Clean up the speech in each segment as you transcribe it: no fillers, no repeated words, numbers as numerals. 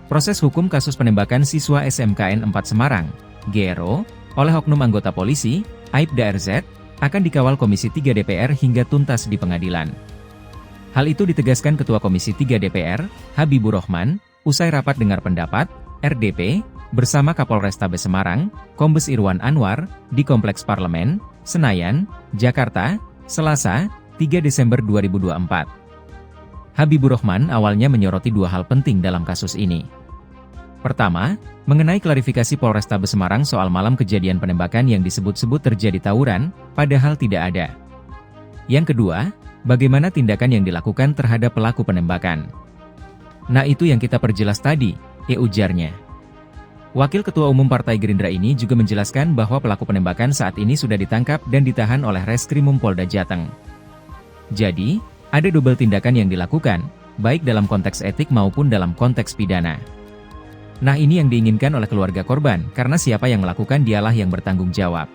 Proses hukum kasus penembakan siswa SMKN 4 Semarang, GRO, oleh oknum anggota polisi, Aibda RZ, akan dikawal Komisi 3 DPR hingga tuntas di pengadilan. Hal itu ditegaskan Ketua Komisi 3 DPR, Habibur Rahman, usai rapat dengar pendapat, RDP, bersama Kapolrestabes Semarang, Kombes Irwan Anwar, di Kompleks Parlemen, Senayan, Jakarta, Selasa, 3 Desember 2024. Habibur Rahman awalnya menyoroti dua hal penting dalam kasus ini. Pertama, mengenai klarifikasi Polrestabes Semarang soal malam kejadian penembakan yang disebut-sebut terjadi tawuran, padahal tidak ada. Yang kedua, bagaimana tindakan yang dilakukan terhadap pelaku penembakan. Nah itu yang kita perjelas tadi, ujarnya. Wakil Ketua Umum Partai Gerindra ini juga menjelaskan bahwa pelaku penembakan saat ini sudah ditangkap dan ditahan oleh Reskrimum Polda Jateng. Jadi, ada double tindakan yang dilakukan, baik dalam konteks etik maupun dalam konteks pidana. Nah ini yang diinginkan oleh keluarga korban, karena siapa yang melakukan dialah yang bertanggung jawab.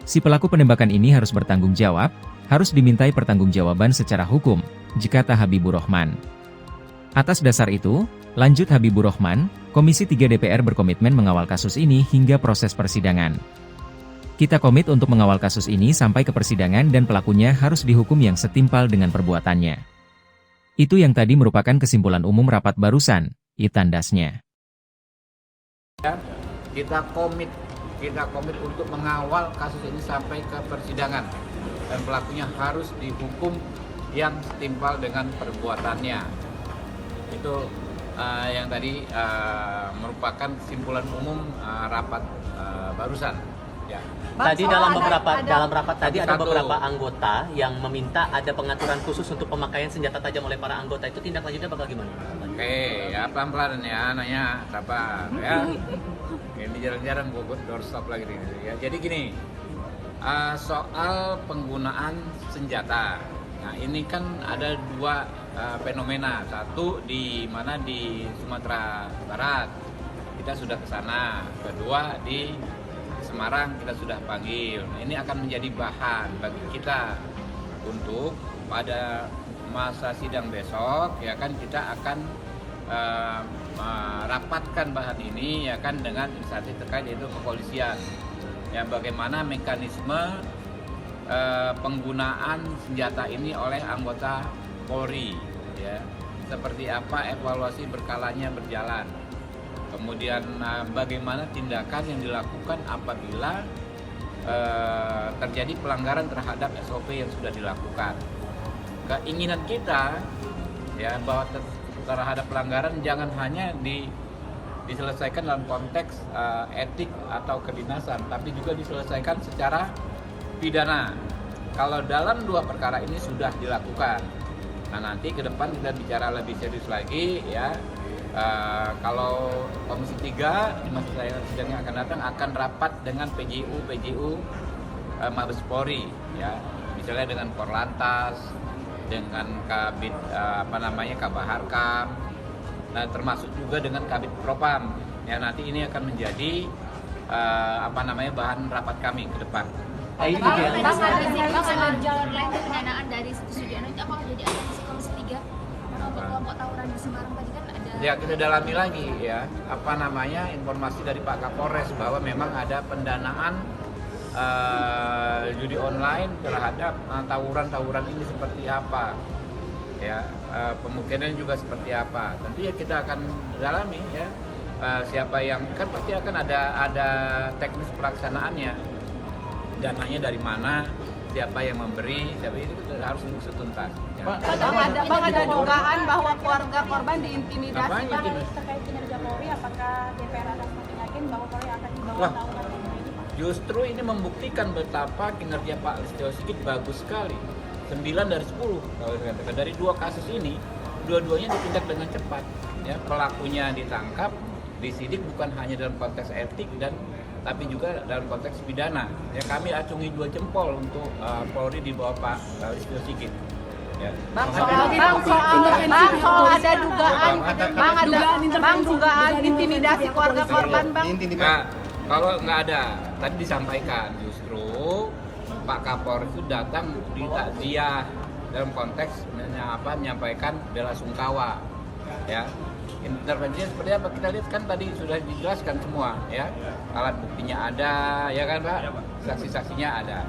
Si pelaku penembakan ini harus bertanggung jawab, harus dimintai pertanggungjawaban secara hukum, kata Habibur Rahman. Atas dasar itu, lanjut Habibur Rahman, Komisi 3 DPR berkomitmen mengawal kasus ini hingga proses persidangan. Kita komit untuk mengawal kasus ini sampai ke persidangan dan pelakunya harus dihukum yang setimpal dengan perbuatannya. Itu yang tadi merupakan kesimpulan umum rapat barusan, tandasnya. Kita komit untuk mengawal kasus ini sampai ke persidangan dan pelakunya harus dihukum yang setimpal dengan perbuatannya. Itu yang tadi merupakan kesimpulan umum rapat barusan. Ya. Tadi dalam rapat tadi ada beberapa anggota yang meminta ada pengaturan khusus untuk pemakaian senjata tajam oleh para anggota. Itu tindak lanjutnya bakal gimana? Oke, ya pelan-pelan ya, nanya sabar ya. Ini jarang-jarang gue doorstop lagi nih. Ya, jadi gini, soal penggunaan senjata. Nah ini kan ada dua fenomena. Satu di mana di Sumatera Barat kita sudah ke sana. Kedua di Semarang kita sudah panggil. Nah, ini akan menjadi bahan bagi kita untuk pada masa sidang besok ya kan kita akan merapatkan bahan ini ya kan dengan instansi terkait yaitu kepolisian. Ya bagaimana mekanisme penggunaan senjata ini oleh anggota Polri ya. Seperti apa evaluasi berkalanya berjalan. Kemudian bagaimana tindakan yang dilakukan apabila terjadi pelanggaran terhadap SOP yang sudah dilakukan. Keinginan kita ya bahwa terhadap pelanggaran jangan hanya diselesaikan dalam konteks etik atau kedinasan, tapi juga diselesaikan secara pidana. Kalau dalam dua perkara ini sudah dilakukan, nah nanti ke depan kita bicara lebih serius lagi ya. Kalau Komisi 3 di masa sidang yang akan datang akan rapat dengan PJU Mabes Polri ya, misalnya dengan Korlantas, dengan Kabid Kabaharkam, nah termasuk juga dengan Kabid Propam. Ya nanti ini akan menjadi bahan rapat kami ke depan. Bang, jalur lain pendanaan dari Sudiano itu apakah jadi asas Komisi 3 untuk kelompok tawuran di Semarang tadi kan ada? Ya kita dalami lagi ya, informasi dari Pak Kapolres bahwa memang ada pendanaan judi online terhadap tawuran ini seperti apa ya, pemungkinan juga seperti apa. Tentu ya kita akan dalami ya, siapa yang kan pasti akan ada teknis pelaksanaannya, dananya dari mana, siapa yang memberi, siapa itu harus diusut tuntas. Ya. Bang, ada dugaan bahwa keluarga korban diintimidasi. Bang, terkait kinerja Polri, apakah DPR akan semakin yakin bahwa Polri akan dibawa tahunan ini? Justru ini membuktikan betapa kinerja Pak Listio Sigit bagus sekali. 9 dari 10 kalau saya katakan. Dari dua kasus ini, dua-duanya ditindak dengan cepat. Ya, pelakunya ditangkap, disidik bukan hanya dalam konteks etik tapi juga dalam konteks pidana. Ya kami acungi 2 jempol untuk Polri di bawah Pak Listio Sigit. Ya. Bang, soal ada dugaan intimidasi keluarga korban, Bang. Nah, kalau nggak ada, tadi disampaikan justru Pak Kapolres itu datang di takziah dalam konteks menyampaikan bela sungkawa. Ya, intervensinya seperti apa? Kita lihat kan tadi sudah dijelaskan semua, ya. Alat buktinya ada, ya kan Pak? Saksi-saksinya ada.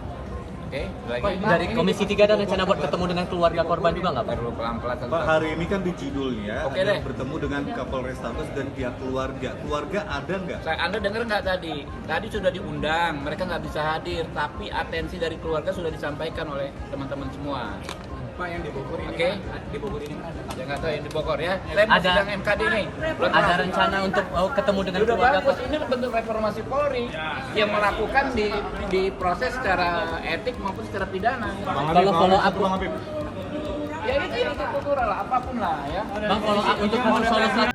Oke, lagi. Dari Komisi 3 ada rencana buat ketemu dengan keluarga korban juga nggak Pak? Perlu pelan-pelan. Pak, hari ini kan di judulnya Oke ada deh. bertemu dengan Kapolres Tabes dan pihak keluarga. Keluarga ada nggak? Anda dengar nggak tadi? Tadi sudah diundang, mereka nggak bisa hadir, tapi atensi dari keluarga sudah disampaikan oleh teman-teman semua. Pak, yang di Bogor ini Oke. di Bogor ini kan ada. Saya nggak tahu yang di Bogor ya. Saya mau Ada- sidang MKD nih. Belum Ada tahu. rencana untuk ketemu dengan Sudah keluarga bagus, Pak? ini bentuk reformasi Polri yang melakukan di proses secara etik maupun secara pidana. Kalau follow up Ya itu kultural lah, apapun lah ya. Bang, follow up untuk kasus solusi